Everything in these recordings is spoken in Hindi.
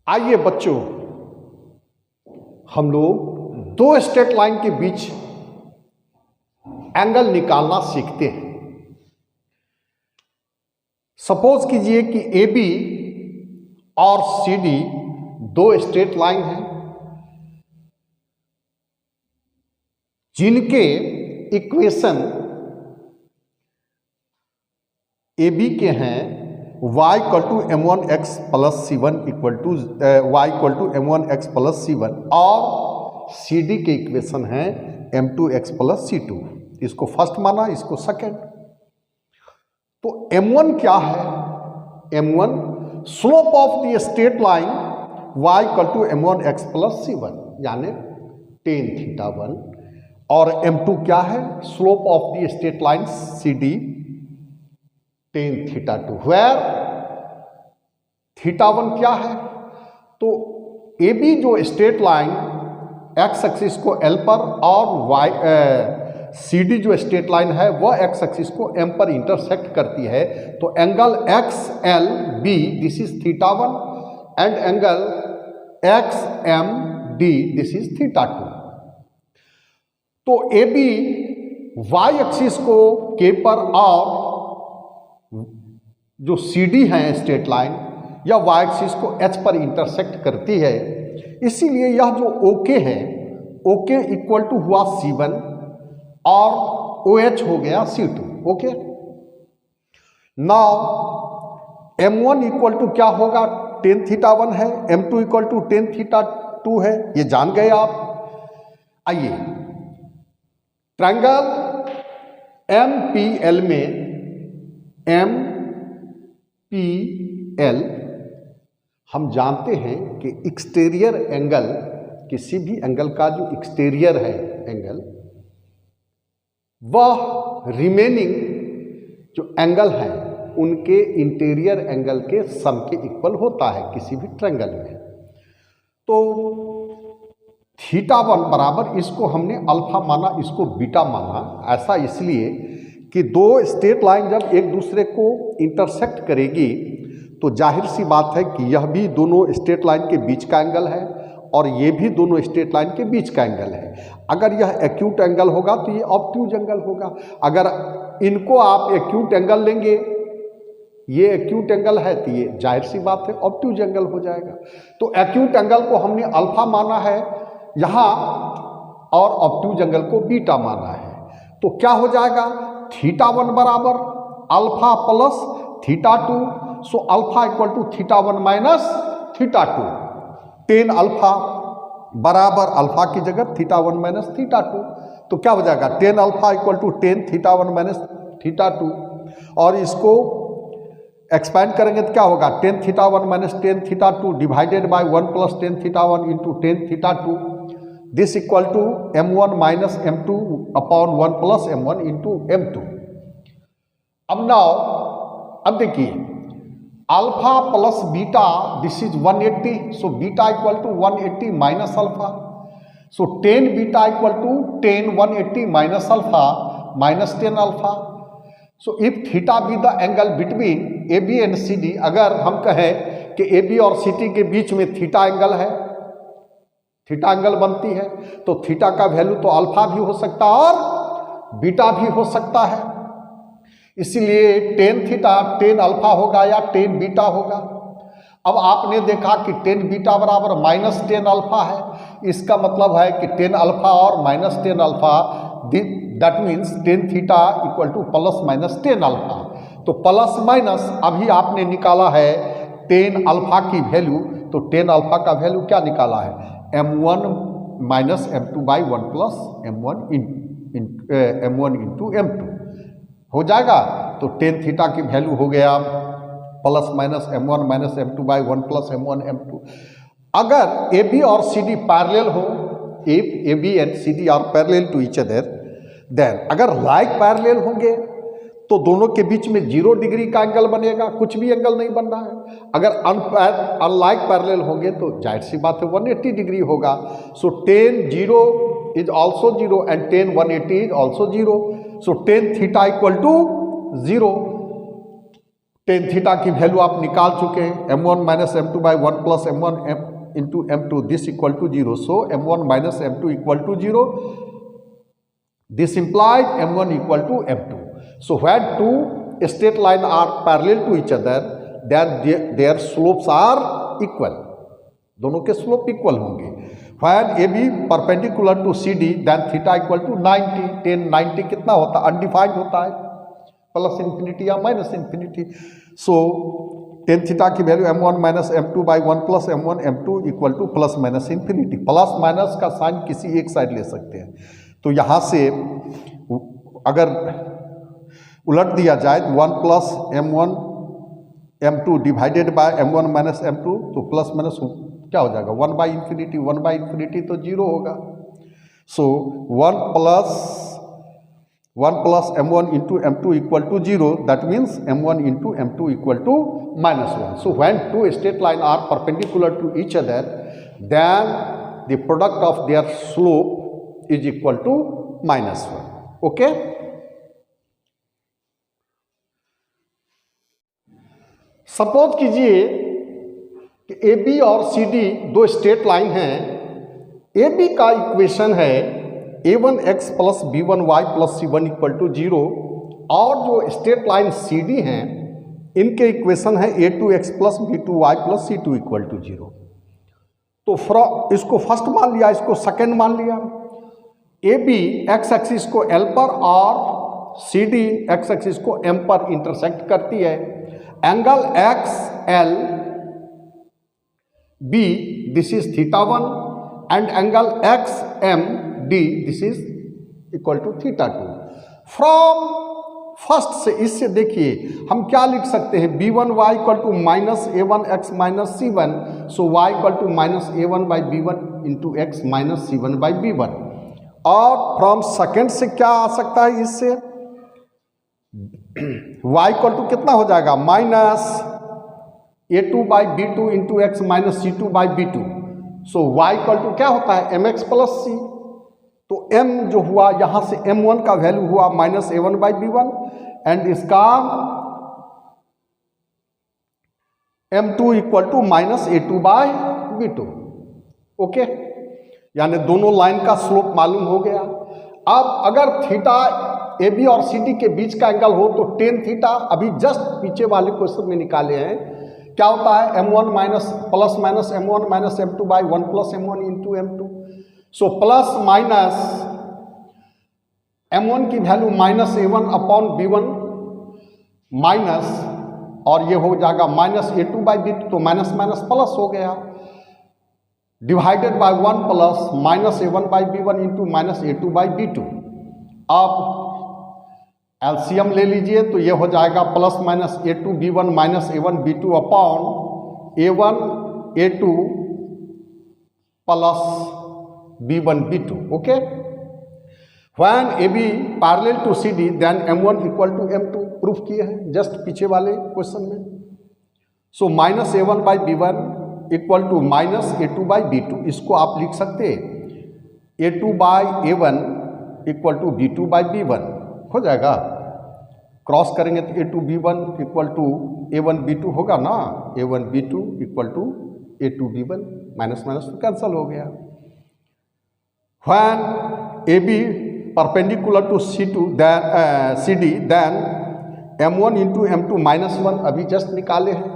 आइए बच्चों, हम लोग दो स्ट्रेट लाइन के बीच एंगल निकालना सीखते हैं। सपोज कीजिए कि ए बी और सी डी दो स्ट्रेट लाइन हैं जिनके इक्वेशन ए बी के हैं y equal to m1x plus c1 equal to y equal to m1x plus c1 और सी डी के इक्वेशन हैं m2x प्लस c2। इसको फर्स्ट माना, इसको सेकेंड। तो m1 क्या है? m1 slope of the straight line y equal to m1x plus c1 यानी tan थीटा 1, और m2 क्या है? Slope of the straight line CD tan theta 2, where theta 1 क्या है? तो ए बी जो स्ट्रेट लाइन एक्स एक्सिस को एल पर और वाई सी डी जो स्ट्रेट लाइन है वह एक्स एक्सिस को एम पर इंटरसेक्ट करती है। तो angle x L B this is theta 1 and angle x M D this is theta 2। तो ए बी वाई एक्सिस को के पर और जो सी डी है स्ट्रेट लाइन या वाई एक्सिस को एच पर इंटरसेक्ट करती है, इसीलिए यह जो ओके है, ओके इक्वल टू हुआ C1 और OH हो गया C2। Okay, now M1 equal to क्या होगा? tan थीटा 1 है, M2 equal to tan theta 2 है, ये जान गए आप। आइए ट्रायंगल MPL में MPL हम जानते हैं कि एक्सटीरियर एंगल, किसी भी एंगल का जो एक्सटीरियर है एंगल, वह रिमेनिंग जो एंगल है उनके इंटीरियर एंगल के सम के इक्वल होता है किसी भी ट्रायंगल में। तो थीटा 1 बराबर, इसको हमने अल्फा माना, इसको बीटा माना। ऐसा इसलिए कि दो स्ट्रेट लाइन जब एक दूसरे को इंटरसेक्ट करेगी तो जाहिर सी बात है कि यह भी दोनों स्ट्रेट लाइन के बीच का एंगल है और ये भी दोनों स्ट्रेट लाइन के बीच का एंगल है। अगर यह एक्यूट एंगल होगा तो ये ऑब्ट्यूज एंगल होगा। अगर इनको आप एक्यूट एंगल लेंगे, ये एक्यूट एंगल है तो ये जाहिर सी बात है ऑब्ट्यूज एंगल हो जाएगा। तो एक्यूट एंगल को हमने अल्फा माना है यहाँ और ऑब्ट्यूज एंगल को बीटा माना है। तो क्या हो जाएगा? थीटा 1 बराबर alpha plus theta 2। So alpha equal to theta 1 minus theta 2। tan alpha बराबर अल्फा की जगह थीटा 1 माइनस थीटा 2। तो क्या हो जाएगा? tan alpha equal to tan theta 1 minus theta 2, और इसको एक्सपैंड करेंगे तो क्या होगा? tan theta 1 minus tan theta 2 divided by 1 plus tan theta 1 into tan theta 2, this equal to m1 minus m2 upon 1 plus m1 into m2। अब देखिए alpha plus beta this is 180, so beta equal to 180 minus alpha. So tan beta equal to tan 180 minus alpha minus tan alpha. So if theta be the angle between A B and C D, अगर हम कहें कि ए बी और सी डी के बीच में थीटा एंगल है, थीटा एंगल बनती है, तो थीटा का वैल्यू तो अल्फा भी हो सकता है और बीटा भी हो सकता है। इसलिए tan थीटा tan अल्फा होगा या tan बीटा होगा। अब आपने देखा कि tan बीटा बराबर माइनस tan अल्फा है, इसका मतलब है कि tan अल्फा और minus tan alpha, that means tan theta equal to plus minus tan alpha. तो प्लस माइनस अभी आपने निकाला है tan अल्फा की वैल्यू, तो tan अल्फा का वैल्यू क्या निकाला है? m1 minus m2 by 1 plus m1 into m2 हो जाएगा। तो tan थीटा की वैल्यू हो गया plus minus m1 minus m2 by 1 plus m1 m2। अगर ए बी और सी डी पैरेलल हो, if A B and C D are parallel to each other, then अगर लाइक पैरेलल होंगे तो दोनों के बीच में 0 डिग्री का एंगल बनेगा, कुछ भी एंगल नहीं बन रहा है। अगर अनलाइक पैरेलल होंगे तो जाहिर सी बात है 180 डिग्री होगा। So tan 0 is also 0 and tan 180 is also 0। So tan theta equal to 0। Tan theta की वैल्यू आप निकाल चुके हैं, m1 minus m2 by 1 plus m1 into m2 this equal to 0. So m1 minus m2 equal to 0. This implies m1 equal to m2. So when two straight line are parallel to each other then their slopes are equal. दोनों के स्लोप इक्वल होंगे. When AB perpendicular to CD then theta equal to 90. tan 90 कितना होता है? अनडिफाइंड होता है, प्लस इन्फिनिटी या माइनस इन्फिनिटी. सो टेन थीटा की value m1 minus m2 by 1 plus m1 m2 equal to plus minus infinity. Plus minus का साइन किसी एक साइड ले सकते हैं. तो यहाँ से अगर उलट दिया जाए तो 1 plus m1 m2 divided by m1 minus m2, तो प्लस माइनस क्या हो जाएगा? 1 बाई इन्फिनिटी. 1 बाई इन्फिनिटी तो 0 होगा. So 1 plus m1 into m2 equal to 0. That means m1 into m2 equal to -1. So when two straight line are perpendicular to each other then the product of their slope is equal to -1. Okay. Suppose कीजिए कि ए बी और सी डी दो स्ट्रेट लाइन हैं. ए बी का इक्वेशन है a1x plus b1y plus c1 equal to 0. और जो स्ट्रेट लाइन सी डी हैं इनके इक्वेशन है a2x plus b2y plus c2 equal to 0. तो इसको फर्स्ट मान लिया, इसको सेकेंड मान लिया. ए बी एक्स एक्सिस को एल पर और सी डी एक्स एक्सिस को एम पर इंटरसेक्ट करती है. Angle x L B this is θ1 and angle x M D this is equal to θ2. From first से इससे देखिए हम क्या लिख सकते हैं? b1y equal to minus a1x minus c1. So y equal to minus a1 by b1 into x minus c1 by b1. और फ्रॉम सेकेंड से क्या आ सकता है? इससे y इक्वल टू कितना हो जाएगा? Minus a2 by b2 into x minus c2 by b2. So y equal to क्या होता है? mx plus c. तो m जो हुआ यहाँ से m1 का वैल्यू हुआ minus a1 by b1 and इसका m2 equal to minus a2 by b2. Okay, यानी दोनों लाइन का स्लोप मालूम हो गया. अब अगर थीटा ए बी और सी डी के बीच का एंगल हो तो टेन थीटा अभी जस्ट पीछे वाले क्वेश्चन में निकाले हैं. क्या होता है? m1 minus plus minus m1 minus m2 by 1 plus m1 into m2. So plus minus m1 की value minus a1 upon b1 minus और ये हो जाएगा माइनस a2 बाई b2. तो माइनस माइनस प्लस हो गया divided by 1 plus minus a1 by b1 into minus a2 by b2. अब एलसीएम ले लीजिए तो ये हो जाएगा plus minus a2 b1 minus a1 b2 upon a1 a2 plus b1 b2. Okay. When A B parallel to C D then m1 equal to m2 proof किए हैं जस्ट पीछे वाले क्वेश्चन में. So minus a1 by b1 equal to minus a2 by b2. इसको आप लिख सकते हैं a2 by a1 equal to b2 by b1 हो जाएगा. क्रॉस करेंगे तो a2 b1 equal to a1 b2 होगा ना. a1 b2 equal to a2 b1 minus minus तो कैंसल हो गया. When A B perpendicular to c2 then C D then m1 into m2 minus 1 अभी जस्ट निकाले हैं.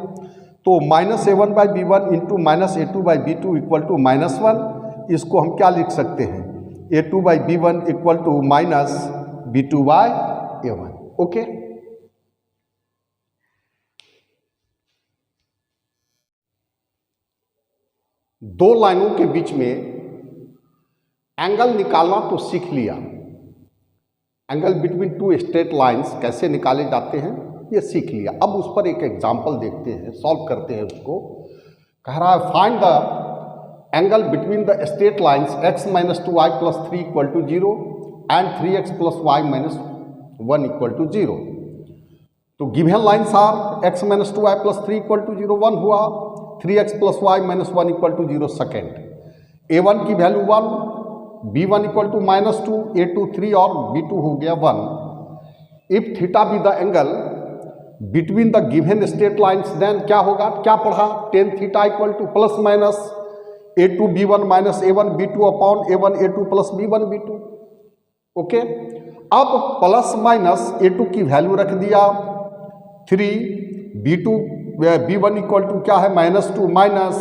तो minus a1 by b1 into minus a2 by b2 equal to minus 1. इसको हम क्या लिख सकते हैं? a2 by b1 equal to minus b2 by a1. Okay. दो लाइनों के बीच में एंगल निकालना तो सीख लिया. Angle between two straight lines कैसे निकाले जाते हैं ये सीख लिया. अब उस पर एक एग्जांपल देखते हैं, सॉल्व करते हैं उसको. कह रहा है find the angle between the straight lines x minus 2y plus 3 equal to 0 and 3x plus y minus 1 equal to 0. तो given lines are x minus 2y plus 3 equal to 0 1 हुआ, 3x plus y minus 1 equal to 0 second. a1 की value 1, b1 equal to minus 2, a2 3 और b2 हो गया 1. If theta be the angle between the given straight lines, then क्या होगा, क्या पढ़ा, tan theta equal to plus minus a2 b1 minus a1 b2 upon a1 a2 plus b1 b2। Okay, अब प्लस माइनस a2 की वैल्यू रख दिया 3, b2 b1 इक्वल टू क्या है -2 माइनस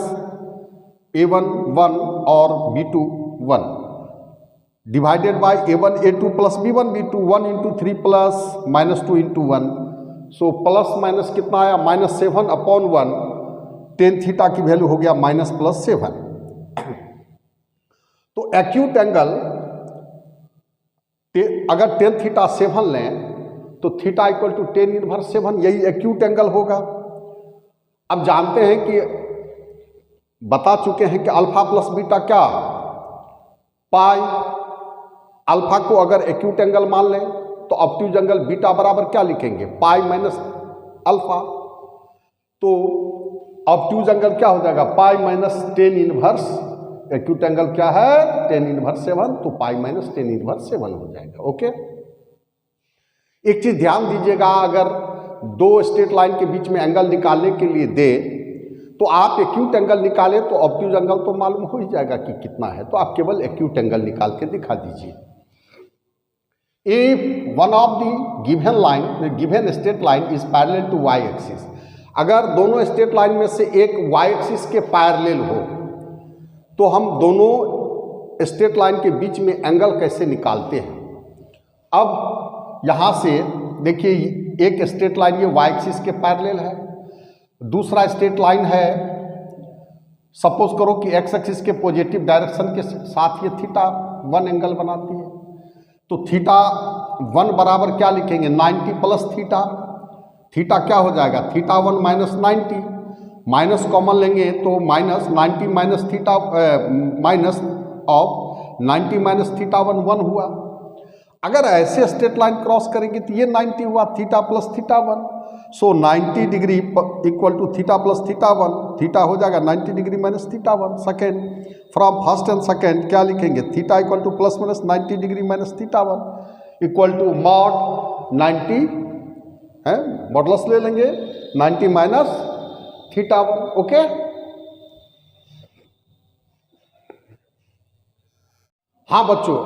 a1 1 और b2 1 divided by a1 a2 plus b1 b2 1 into 3 plus -2 into 1। So plus minus कितना आया -7 अपॉन 1, टेन थीटा की वैल्यू हो गया -+7। तो एक्यूट एंगल अगर टेन थीटा 7 लें तो theta equal to tan inverse 7, यही एक्यूट एंगल होगा। अब जानते हैं कि बता चुके हैं कि अल्फा प्लस बीटा क्या, पाई। अल्फा को अगर एक्यूट एंगल मान लें तो ऑब्ट्यूज एंगल बीटा बराबर क्या लिखेंगे, पाई माइनस अल्फा। तो ऑब्ट्यूज एंगल क्या हो जाएगा, pi minus tan inverse, acute angle क्या है टेन इनवर्स 7, तो पाई माइनस टेन इनवर्स 7 हो जाएगा। ओके, एक चीज ध्यान दीजिएगा, अगर दो स्ट्रेट लाइन के बीच में एंगल निकालने के लिए दे तो आप एक्यूट एंगल निकालें तो ऑब्ट्यूज एंगल तो मालूम हो ही जाएगा कि कितना है, तो आप केवल एक्यूट एंगल निकाल के दिखा दीजिए। If one of the given straight line is parallel to y axis, अगर दोनों स्ट्रेट लाइन में से एक वाई एक्सिस के पैरेलल हो तो हम दोनों स्ट्रेट लाइन के बीच में एंगल कैसे निकालते हैं। अब यहाँ से देखिए, एक स्ट्रेट लाइन ये वाई एक्सिस के पैरेलल है, दूसरा स्ट्रेट लाइन है सपोज करो कि एक्स एक्सिस के पॉजिटिव डायरेक्शन के साथ ये थीटा 1 एंगल बनाती है। तो थीटा 1 बराबर क्या लिखेंगे, 90 प्लस थीटा, थीटा क्या हो जाएगा, थीटा 1 माइनस 90, माइनस कॉमन लेंगे तो minus 90 minus theta minus of 90 minus theta 1 हुआ। अगर ऐसे स्ट्रेट लाइन क्रॉस करेंगे तो ये 90 हुआ, theta plus theta 1। So 90 degree equal to theta plus theta 1, theta हो जाएगा 90 degree minus theta 1। Second, from first and second क्या लिखेंगे, theta equal to plus minus 90 degree minus theta 1 equal to mod 90 है, मॉडलस ले लेंगे 90 माइनस थीटा 1। ओके, हाँ बच्चों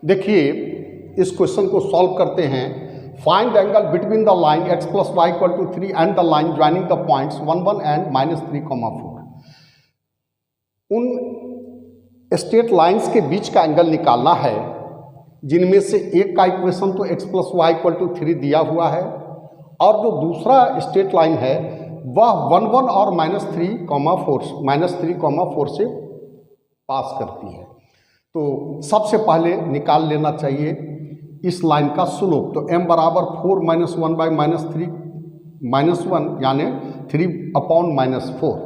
देखिए इस क्वेश्चन को सॉल्व करते हैं। Find angle between the line x plus y equal to 3 and the line joining the points 1 1 and -3,4। उन स्ट्रेट लाइंस के बीच का एंगल निकालना है जिनमें से एक का इक्वेशन तो x plus y equal to 3 दिया हुआ है और जो दूसरा स्ट्रेट लाइन है वह 1 1 और -3,4 से पास करती है। तो सबसे पहले निकाल लेना चाहिए इस लाइन का स्लोप। तो m बराबर 4 - 1 बाई -1 यानी 3 upon -4।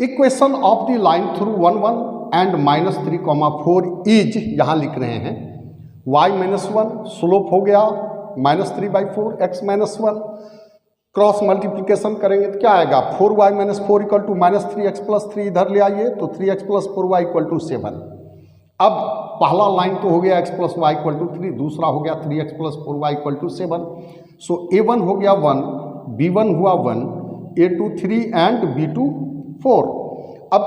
Equation of the line through 1 1 and -3,4 is, यहाँ लिख रहे हैं y -1, स्लोप हो गया -3/4 x -1, क्रॉस मल्टीप्लिकेशन करेंगे तो क्या आएगा, 4y - 4 इक्वल टू -3x + 3 इधर ले आइए तो 3x + 4y इक्वल टू 7। अब पहला लाइन तो हो गया x + y इक्वल टू 3, दूसरा हो गया 3x + 4y equal to 7। So a1 हो गया 1, b1 हुआ 1, a2 3 एंड b2 4। अब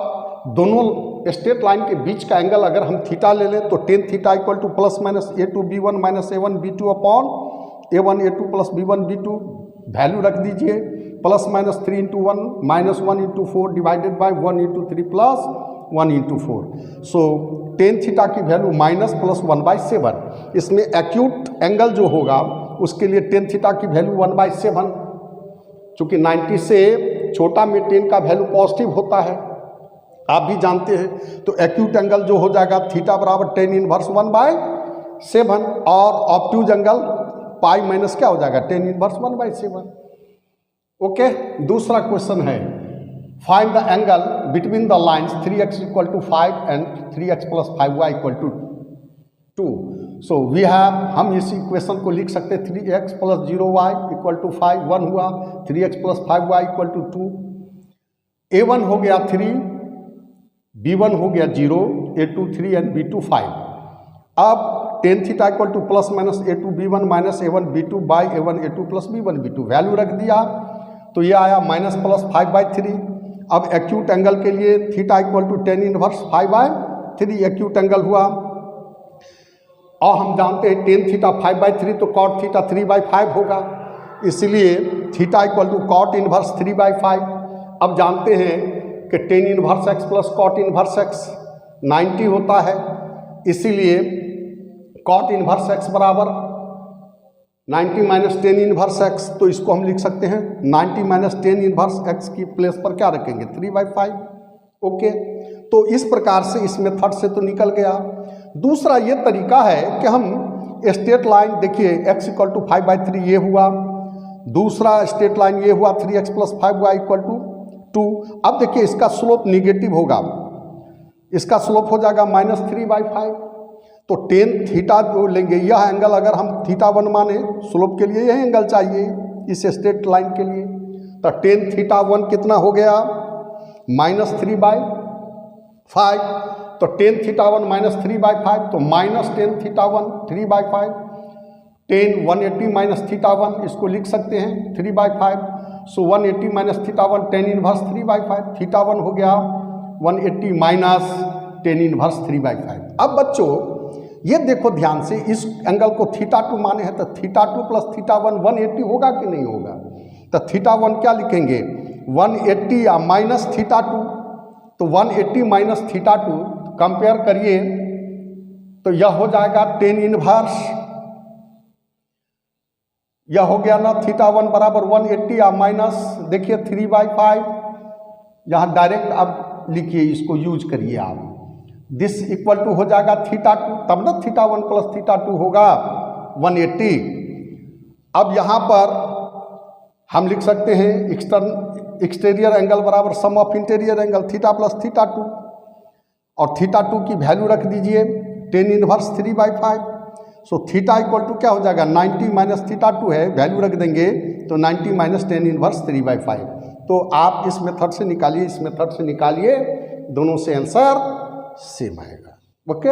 दोनों स्ट्रेट लाइन के बीच का एंगल अगर हम थीटा ले लें तो tan theta equal to plus minus a2 b1 minus a1 b2 upon a1 a2 plus b1 b2, value रख दीजिए plus minus 3 into 1 -1 into 4 divided by 1 into 3 plus 1 into 4। So ten theta की वैल्यू -+1/7। इसमें एक्यूट एंगल जो होगा उसके लिए टेन थीटा की वैल्यू 1/7, चूँकि 90 से छोटा में टेन का वैल्यू पॉजिटिव होता है आप भी जानते हैं। तो एक्यूट एंगल जो हो जाएगा थीटा बराबर टेन इनवर्स 1/7 और ऑब्ट्यूज एंगल पाई माइनस क्या हो जाएगा टेन इनवर्स 1/7। ओके, दूसरा क्वेश्चन है find the angle between the lines 3x = 5 and 3x + 5y = 2। So we have, हम इस इक्वेशन को लिख सकते हैं 3x + 0y = 5, 1 हुआ, 3x + 5y = 2, a1 हो गया 3, b1 हो गया 0, a2 3 एंड b2 5। अब ten theta equal to plus minus a2b1 minus a1b2 by a1 a2 plus b1b2 value रख दिया तो ये आया माइनस प्लस 5/3। अब एक्यूट एंगल के लिए theta equal to tan inverse 5/3 acute angle हुआ। और हम जानते हैं टेन थीटा 5/3 तो कॉट थीटा 3/5 होगा, इसलिए theta equal to cot inverse 3/5। अब जानते हैं कि tan inverse x plus cot inverse x 90 होता है, इसीलिए कॉट इनवर्स एक्स बराबर 90 माइनस टेन इनवर्स एक्स, तो इसको हम लिख सकते हैं 90 माइनस टेन इनवर्स एक्स की प्लेस पर क्या रखेंगे 3/5। ओके, तो इस प्रकार से इस मेथड से तो निकल गया। दूसरा ये तरीका है कि हम स्ट्रेट लाइन देखिए x इक्वल टू 5/3 ये हुआ, दूसरा स्ट्रेट लाइन ये हुआ 3x plus 5y equal to 2। अब देखिए इसका स्लोप निगेटिव होगा, इसका स्लोप हो जाएगा -3/5। तो टेन थीटा जो लेंगे यह एंगल अगर हम θ1 माने स्लोप के लिए यह एंगल चाहिए इस स्ट्रेट लाइन के लिए, तो टेन θ1 कितना हो गया -3/5। तो टेन θ1 -3/5 तो -10 θ1 3/5, टेन 180 माइनस θ1 इसको लिख सकते हैं 3/5। सो 180 माइनस θ1 टेन इनवर्स 3/5, θ1 हो गया 180 माइनस टेन इनवर्स 3/5। अब बच्चों ये देखो ध्यान से, इस एंगल को θ2 माने हैं तो θ2 प्लस θ1 180 होगा कि नहीं होगा, तो θ1 क्या लिखेंगे 180 या माइनस θ2, तो 180 माइनस θ2 कंपेयर करिए तो यह हो जाएगा टेन इनवर्स, यह हो गया ना θ1 बराबर 180 या माइनस देखिए 3/5। यहाँ डायरेक्ट अब लिखिए, इसको यूज करिए आप, दिस इक्वल टू हो जाएगा θ2, तब ना θ1 प्लस θ2 होगा 180। अब यहाँ पर हम लिख सकते हैं एक्सटीरियर एंगल बराबर sum of interior angle θ plus θ2, और θ2 की वैल्यू रख दीजिए tan inverse 3/5। So theta equal to क्या हो जाएगा 90 माइनस θ2 है, वैल्यू रख देंगे तो 90 माइनस टेन इनवर्स 3/5। तो आप इस मेथड से निकालिए, इस मेथड से निकालिए, दोनों से आंसर सेम आएगा। ओके,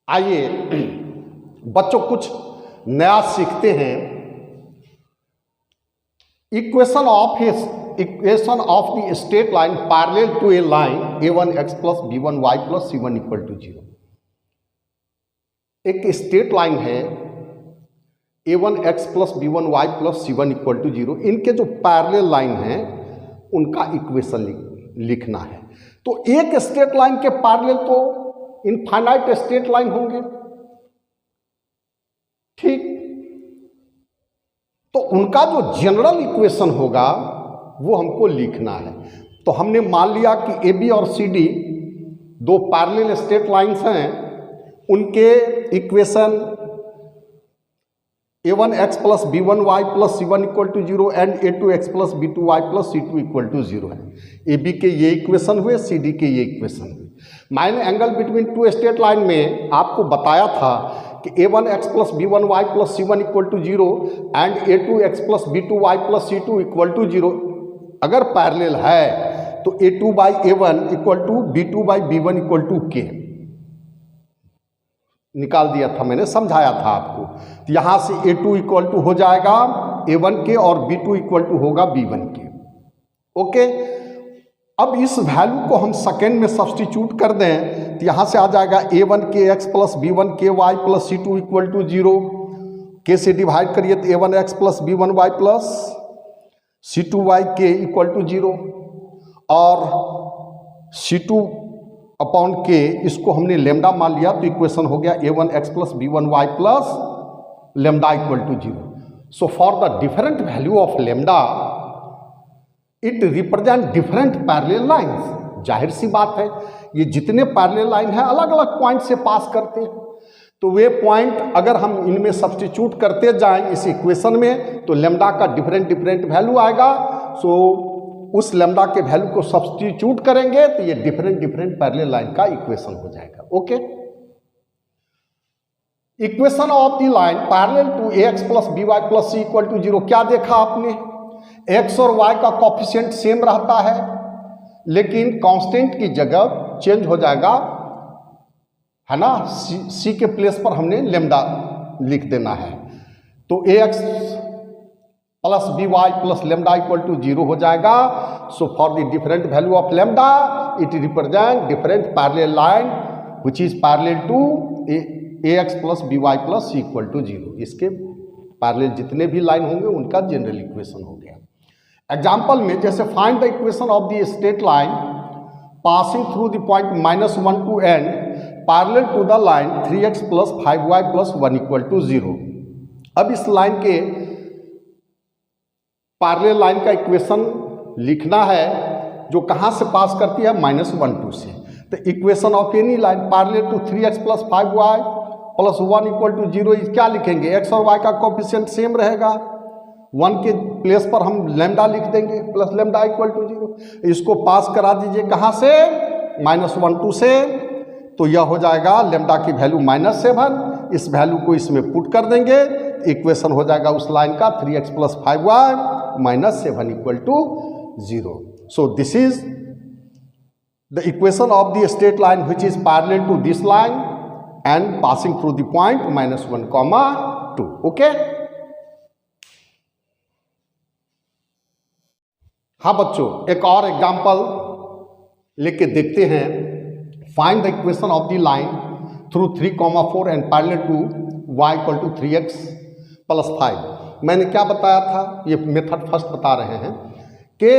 आइए बच्चों कुछ नया सीखते हैं। Equation of the straight line parallel to a line a1x plus b1y plus c1 equal to 0। एक स्ट्रेट लाइन है a1x plus b1y plus c1 equal to 0, इनके जो पैरेलल लाइन है उनका इक्वेशन लिखना है। तो एक स्ट्रेट लाइन के पैरेलल तो इनफाइनाइट स्ट्रेट लाइन होंगे, ठीक, तो उनका जो जनरल इक्वेशन होगा वो हमको लिखना है। तो हमने मान लिया कि ए बी और सी डी दो पैरेलल स्ट्रेट लाइंस हैं, उनके equation a1x plus b1y plus c1 equal to 0 and a2x plus b2y plus c2 equal to 0 है। ए बी के ये इक्वेशन हुए, सी डी के ये इक्वेशन हुए। मैंने angle between two straight line में आपको बताया था कि a1x plus b1y plus c1 equal to 0 and a2x plus b2y plus c2 equal to 0 अगर पैरेलल है तो a2 by a1 equal to b2 by b1 equal to k निकाल दिया था, मैंने समझाया था आपको। तो यहाँ से a2 इक्वल टू हो जाएगा a1 के और b2 इक्वल टू होगा b1 के। ओके, अब इस वैल्यू को हम सेकेंड में सब्स्टिट्यूट कर दें तो यहाँ से आ जाएगा a1 के x प्लस b1 के y plus c2 equal to 0। के से डिवाइड करिए तो a1x plus b1y plus c2y के इक्वल टू 0 और c2 अपॉन के, इसको हमने लेमडा मान लिया तो इक्वेशन हो गया a1x plus b1y plus lambda equal to 0। So for the different value of lambda it represent different parallel lines. जाहिर सी बात है ये जितने पैरेलल लाइन है अलग अलग पॉइंट से पास करते हैं, तो वे पॉइंट अगर हम इनमें सब्स्टिट्यूट करते जाएं इस इक्वेशन में तो लेमडा का डिफरेंट वैल्यू आएगा। सो उस लेमडा के वैल्यू को सब्स्टिट्यूट करेंगे तो ये डिफरेंट पैरेलल लाइन का इक्वेशन हो जाएगा। Okay, equation of the line parallel to ax plus by plus c equal to 0। क्या देखा आपने, x और y का कोफिशिएंट सेम रहता है लेकिन कांस्टेंट की जगह चेंज हो जाएगा, है ना, सी के प्लेस पर हमने लेमडा लिख देना है। तो a x plus b y plus lambda equal to 0 हो जाएगा। So for the different value of lambda it represent different parallel line which is parallel to a x plus b y plus c equal to 0। इसके पैरेलल जितने भी लाइन होंगे उनका जनरल इक्वेशन हो गया। एग्जाम्पल में जैसे find the equation of the straight line passing through the point -1 two and parallel to the line 3x plus 5y plus 1 equal to 0। अब इस लाइन के पैरेलल लाइन का इक्वेशन लिखना है जो कहाँ से पास करती है, -1 2 से। तो equation of any line parallel to 3x plus 5y plus 1 equal to 0 क्या लिखेंगे, x और y का कोफिशिएंट सेम रहेगा, 1 के प्लेस पर हम लेमडा लिख देंगे प्लस लेमडा इक्वल टू 0। इसको पास करा दीजिए कहाँ से, -1 2 से। तो यह हो जाएगा लेमडा की वैल्यू -7, इस वैल्यू को इसमें पुट कर देंगे, इक्वेशन हो जाएगा उस लाइन का 3x plus 5y -7 equal to 0। So this is the equation of the straight line which is parallel to this line and passing through the point -1, 2। Okay. हाँ बच्चों, एक और एग्जाम्पल लेके देखते हैं। Find the equation of the line through 3, 4 and parallel to y equal to 3x plus 5। मैंने क्या बताया था, ये मेथड फर्स्ट बता रहे हैं कि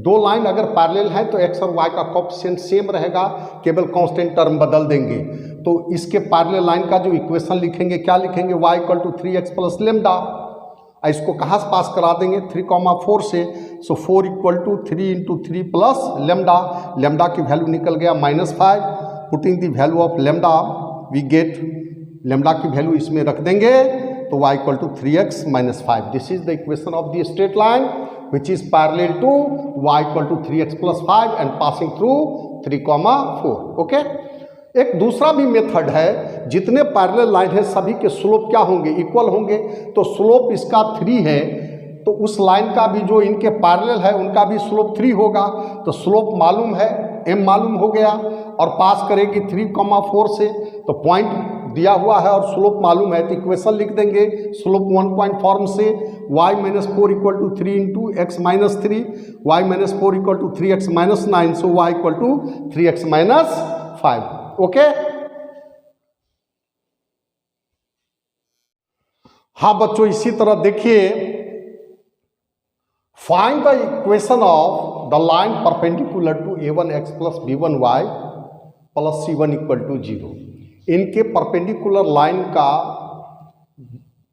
दो लाइन अगर पैरेलल है तो x और y का कोएफिशिएंट सेम रहेगा, केवल कांस्टेंट टर्म बदल देंगे। तो इसके पैरेलल लाइन का जो इक्वेशन लिखेंगे क्या लिखेंगे, y equal to 3x plus lambda. इसको कहाँ से पास करा देंगे, 3, 4 से। So 4 equal to 3 into 3 plus lambda, lambda की वैल्यू निकल गया -5। Putting the value of lambda we get, lambda की वैल्यू इसमें रख देंगे तो y equal to 3x minus 5। This is the equation of the straight line which is parallel to y equal to 3x plus 5 and passing through 3, 4। Okay. एक दूसरा भी मेथड है, जितने पैरेलल लाइन है सभी के स्लोप क्या होंगे, इक्वल होंगे। तो स्लोप इसका 3 है, तो उस लाइन का भी जो इनके पैरेलल है उनका भी स्लोप 3 होगा। तो स्लोप मालूम है, m मालूम हो गया, और पास करेगी 3, 4 से। तो पॉइंट दिया हुआ है और स्लोप मालूम है, तो इक्वेशन लिख देंगे स्लोप 1 पॉइंट फॉर्म से, y -4 equal to 3 into x minus 3, y -4 equal to 3x minus 9, so y equal to 3x minus 5। Okay. हाँ बच्चों, इसी तरह देखिए, find the equation of the line perpendicular to a1x plus b1y plus c1 equal to 0। इनके परपेंडिकुलर लाइन का,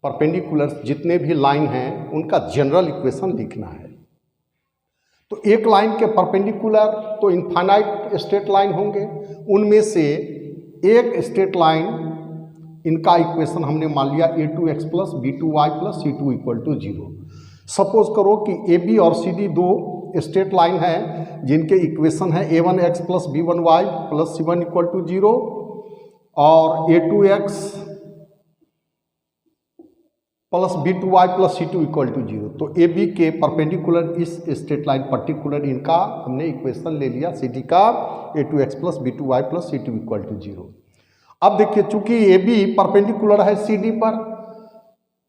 परपेंडिकुलर जितने भी लाइन हैं उनका जनरल इक्वेशन लिखना है। तो एक लाइन के परपेंडिकुलर तो इनफाइनाइट स्ट्रेट लाइन होंगे, उनमें से एक स्ट्रेट लाइन इनका इक्वेशन हमने मान लिया a2x plus b2y plus c2 equal to 0। Suppose करो कि AB और CD दो स्ट्रेट लाइन है जिनके इक्वेशन है a1x plus b1y plus c1 equal to 0 और a2x plus b2y plus c2 equal to 0। तो AB के परपेंडिकुलर इस स्ट्रेट लाइन पर्टिकुलर इनका हमने इक्वेशन ले लिया CD का a2x plus b2y plus c2 equal to 0। अब देखिए, चूंकि AB परपेंडिकुलर है CD पर,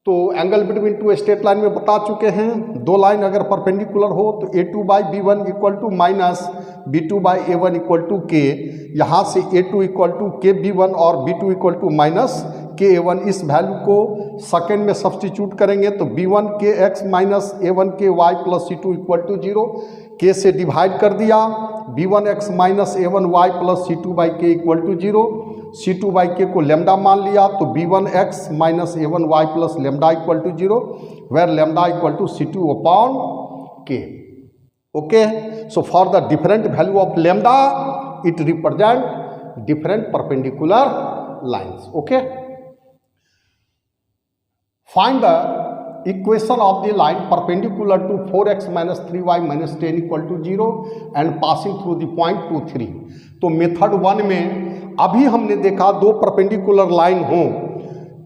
तो angle between two straight line में बता चुके हैं, दो लाइन अगर परपेंडिकुलर हो तो a2 by b1 equal to minus b2 by a1 equal to k। यहाँ से a2 equal to k b1 और b2 equal to minus k a1। इस वैल्यू को सेकेंड में सब्सटीट्यूट करेंगे तो b1 k x minus a1 k y plus c2 equal to 0। k से डिवाइड कर दिया, b1 x minus a1 y plus c2 by k equal to 0। c2 by k को लेमडा मान लिया तो b1 x minus a1 y plus lambda equal to 0, where lambda equal to c2 upon k। Okay. So for the different value of lambda it represent different perpendicular lines. Okay. Find the equation of the line perpendicular to 4x minus 3y minus 10 equal to 0 and passing through the point 2, 3। तो मेथड 1 में अभी हमने देखा दो परपेंडिकुलर लाइन हो,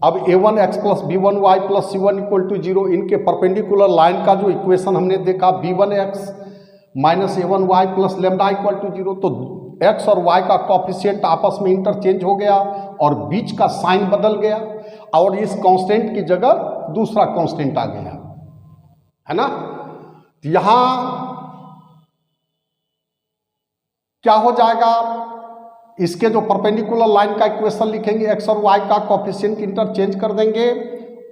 अब a1x plus b1y plus c1 equal to 0, इनके परपेंडिकुलर लाइन का जो इक्वेशन हमने देखा b1x minus a1y plus lambda equal to 0। तो एक्स और वाई का कॉफिशिएंट आपस में इंटरचेंज हो गया और बीच का साइन बदल गया और इस कांस्टेंट की जगह दूसरा कांस्टेंट आ गया, है ना। यहां क्या हो जाएगा, इसके जो परपेंडिकुलर लाइन का इक्वेशन लिखेंगे, एक्स और वाई का कॉफिशिएंट इंटरचेंज कर देंगे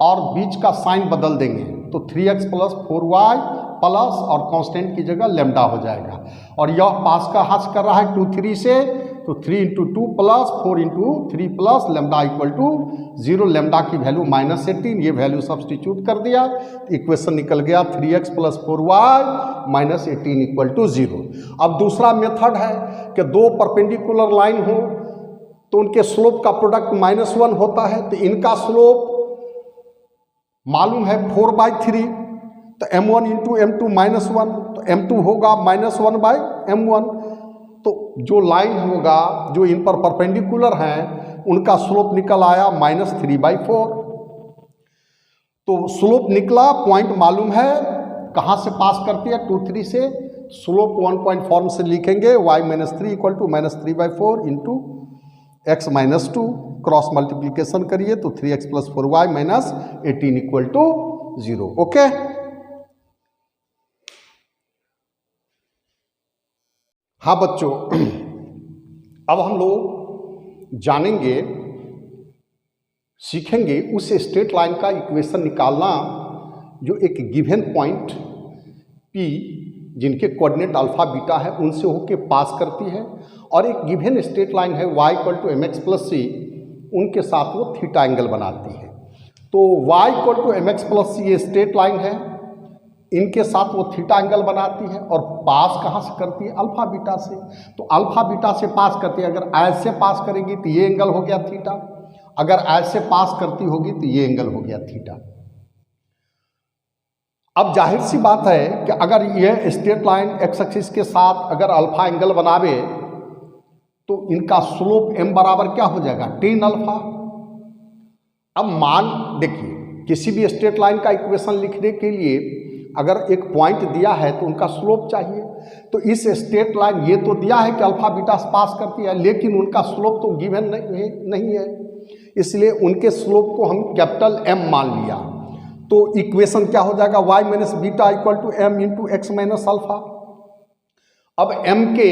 और बीच का साइन बदल देंगे, तो 3x + 4y प्लस और कांस्टेंट की जगह लेमडा हो जाएगा। और यह पास का हास कर रहा है 2 3 से, तो 3 × 2 + 4 × 3 प्लस लेमडा = 0। लेमडा की वैल्यू -18, ये वैल्यू सब्सटीट्यूट कर दिया, इक्वेशन निकल गया 3x + 4y - 18 = 0। अब दूसरा मेथड है कि दो परपेंडिकुलर लाइन हो तो उनके स्लोप का प्रोडक्ट -1 होता है, तो इनका स्लोप मालूम है 4/3, तो m1 × m2 -1, तो m2 होगा -1/m1। तो जो लाइन होगा जो इन पर परपेंडिकुलर हैं उनका स्लोप निकल आया -3/4। तो स्लोप निकला, पॉइंट मालूम है कहाँ से पास करती है, 2 3 से। स्लोप 1 पॉइंट फॉर्म से लिखेंगे, y - 3 = -3/4 × x - 2, क्रॉस मल्टीप्लिकेशन करिए तो 3x + 4y - 18 = 0। ओके, हाँ बच्चों, अब हम लोग जानेंगे, सीखेंगे उस स्ट्रेट लाइन का इक्वेशन निकालना जो एक गिवन पॉइंट P जिनके कोऑर्डिनेट अल्फा बीटा है उनसे होके पास करती है, और एक गिवन स्ट्रेट लाइन है y = mx + c, उनके साथ वो थीटा एंगल बनाती है। तो y = mx + c ये स्ट्रेट लाइन है, इनके साथ वो थीटा एंगल बनाती है और पास कहाँ से करती है, अल्फा बीटा से। तो अल्फा बीटा से पास करती है, अगर ऐसे पास करेगी तो ये एंगल हो गया थीटा, अगर ऐसे पास करती होगी तो ये एंगल हो गया थीटा। अब जाहिर सी बात है कि अगर ये स्ट्रेट लाइन एक्स एक्सिस के साथ अगर अल्फा एंगल बनावे तो इनका स्लोप m बराबर क्या हो जाएगा, tan अल्फा। अब मान देखिए, किसी भी स्ट्रेट लाइन का इक्वेशन लिखने के लिए अगर एक पॉइंट दिया है तो उनका स्लोप चाहिए। तो इस स्ट्रेट लाइन ये तो दिया है कि अल्फा बीटा पास करती है, लेकिन उनका स्लोप तो गिवन नहीं है, इसलिए उनके स्लोप को हम कैपिटल M मान लिया। तो इक्वेशन क्या हो जाएगा, y - beta = m × x - alpha. अब m के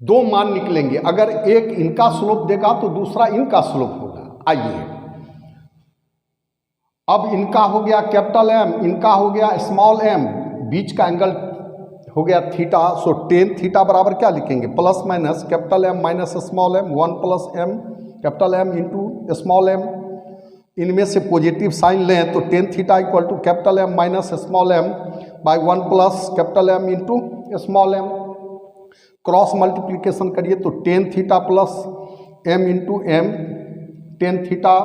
दो मान निकलेंगे, अगर एक इनका स्लोप देगा तो दूसरा इनका स्लोप होगा। आइए, अब इनका हो गया कैपिटल M, इनका हो गया स्मॉल m, बीच का एंगल हो गया थीटा। सो tan थीटा बराबर क्या लिखेंगे, ± capital M - small m, 1 + m capital M × small m। इनमें से पॉजिटिव साइन लें तो tan theta = capital M - small m / 1 + capital M × small m। Cross multiplication करिए तो tan theta + m × m, tan theta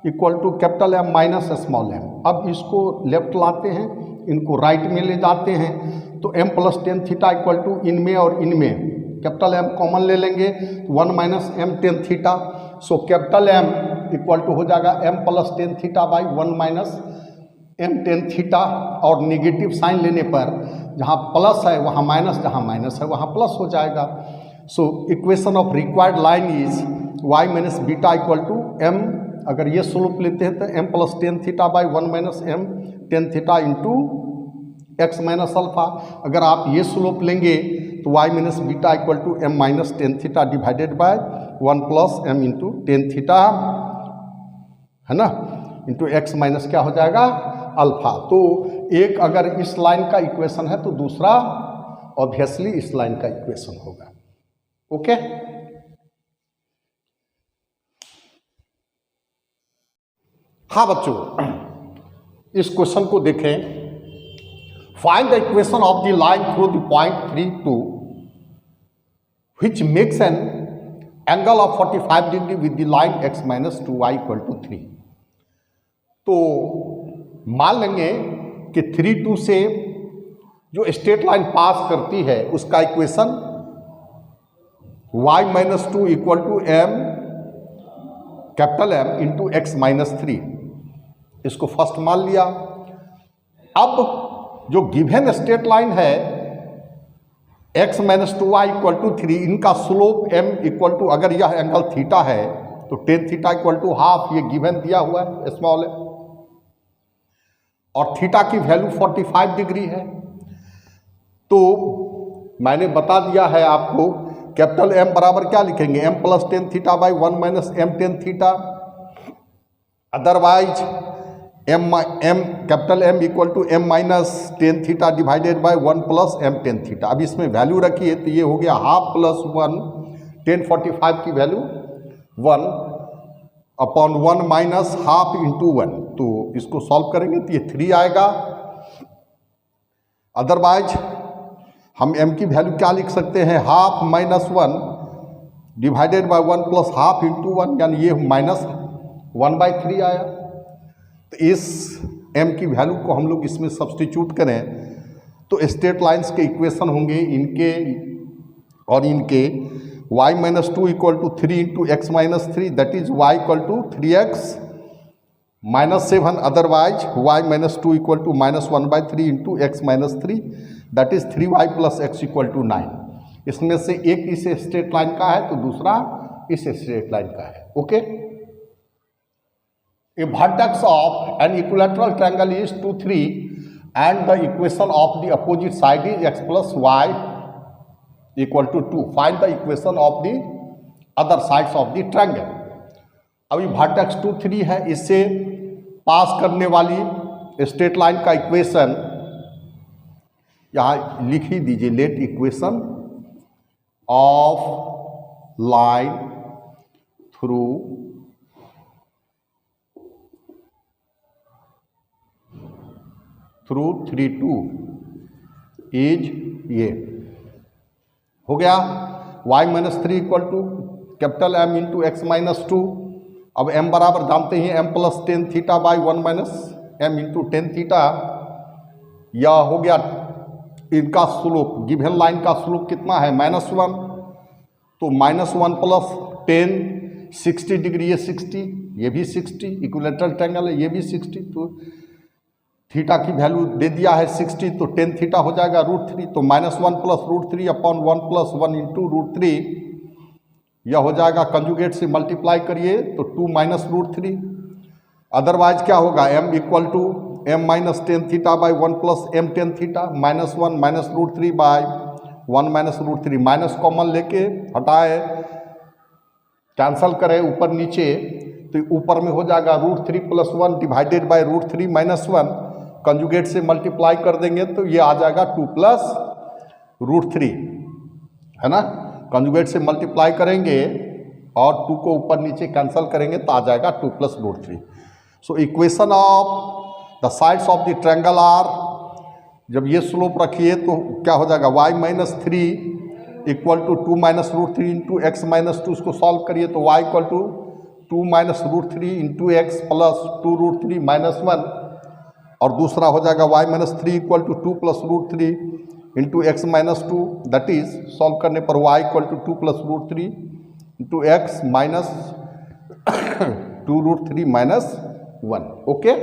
= capital M - small m। अब इसको लेफ्ट लाते हैं, इनको राइट में ले जाते हैं, तो m + tan थीटा = इनमें और इनमें कैपिटल M कॉमन ले लेंगे, 1 - m tan theta. So capital M = हो जाएगा m + tan theta / 1 - m tan theta. और निगेटिव साइन लेने पर जहाँ प्लस है वहाँ माइनस, जहाँ माइनस है वहाँ प्लस हो जाएगा। सो equation of required line is y - beta = m, अगर ये स्लोप लेते हैं तो m + tan theta / 1 - m tan theta × x - alpha. अगर आप ये स्लोप लेंगे तो y - beta = m - tan theta divided by 1 + m × tan theta, है ना, इंटू x माइनस क्या हो जाएगा, अल्फा। तो एक अगर इस लाइन का इक्वेशन है तो दूसरा ऑब्वियसली इस लाइन का इक्वेशन होगा। ओके, हाँ बच्चों, इस क्वेश्चन को देखें। Find the equation of the line through the point 3 2 which makes an angle of 45 degree with the line x - 2y = 3। तो मान लेंगे कि 3 2 से जो स्ट्रेट लाइन पास करती है उसका equation y - 2 = m capital M × x - 3, इसको फर्स्ट मान लिया। अब जो गिवन स्ट्रेट लाइन है x minus 2y equal to 3, इनका स्लोप m इक्वल टू, अगर यह एंगल थीटा है तो tan theta equal to half, ये गिवन दिया हुआ है स्मॉल है, और थीटा की वैल्यू 45 डिग्री है। तो मैंने बता दिया है आपको, कैपिटल M बराबर क्या लिखेंगे, m plus tan theta by 1 minus m tan theta, otherwise capital M equal to m minus tan theta divided by 1 plus m tan theta. अब इसमें वैल्यू रखिए तो ये हो गया हाफ प्लस 1, टेन 45 की value 1 upon 1 minus half into 1, तो इसको सॉल्व करेंगे तो ये 3 आएगा। अदरवाइज हम m की वैल्यू क्या लिख सकते हैं, half minus 1 divided by 1 plus half into 1, यानी ये माइनस 1/3 आया। तो इस m की वैल्यू को हम लोग इसमें सब्स्टिट्यूट करें तो स्ट्रेट लाइंस के इक्वेशन होंगे इनके और इनके, y minus 2 equal to 3 into x minus 3, that is y equal to 3x minus 7, otherwise y minus 2 equal to minus 1/3 into x minus 3, that is 3y plus x equal to 9। इसमें से एक इस स्ट्रेट लाइन का है तो दूसरा इस स्ट्रेट लाइन का है। Okay, A vertex of an equilateral triangle is 2, 3 and the equation of the opposite side is x plus y equal to 2. Find the equation of the other sides of the triangle. अभी vertex 2, 3 है, इससे पास करने वाली स्ट्रेट लाइन का इक्वेशन यहाँ लिख ही दीजिए, let equation of line through through 3, 2 is ये हो गया y minus 3 equal to capital M into x minus 2। अब m बराबर जानते हैं m plus tan theta by 1 minus m into tan theta. यह हो गया इनका स्लोप, गिवन लाइन का स्लोप कितना है, -1, तो -1 प्लस 10 60 डिग्री, ये 60, ये भी 60, इक्विलेटरल ट्रायंगल है, ये भी 60, तो थीटा की वैल्यू दे दिया है 60, तो टेन थीटा हो जाएगा √3, तो -1 प्लस √3 अपॉन 1 प्लस 1 इंटू √3, यह हो जाएगा, कंजुगेट से मल्टीप्लाई करिए तो 2 माइनस √3। अदरवाइज क्या होगा, m equal to m minus tan theta by 1 plus m tan theta, -1 minus √3 by 1 minus √3, minus common लेके हटाए, कैंसल करें ऊपर नीचे, तो ऊपर में हो जाएगा √3 plus 1 divided by √3 minus 1, conjugate से मल्टीप्लाई कर देंगे तो ये आ जाएगा 2 प्लस √3, है ना। कंजुगेट से मल्टीप्लाई करेंगे और 2 को ऊपर नीचे कैंसल करेंगे तो आ जाएगा 2 plus √3। So equation of the sides of the triangle are, जब ये स्लोप रखिए तो क्या हो जाएगा, y minus 3 equal to 2 minus √3 into x minus 2, उसको सॉल्व करिए तो y equal to 2 minus √3 into x plus 2 √3 minus 1, और दूसरा हो जाएगा y minus 3 equal to 2 plus √3 into x minus 2, that is solve करने पर y equal to 2 plus √3 into x minus 2 √3 minus 1। Okay.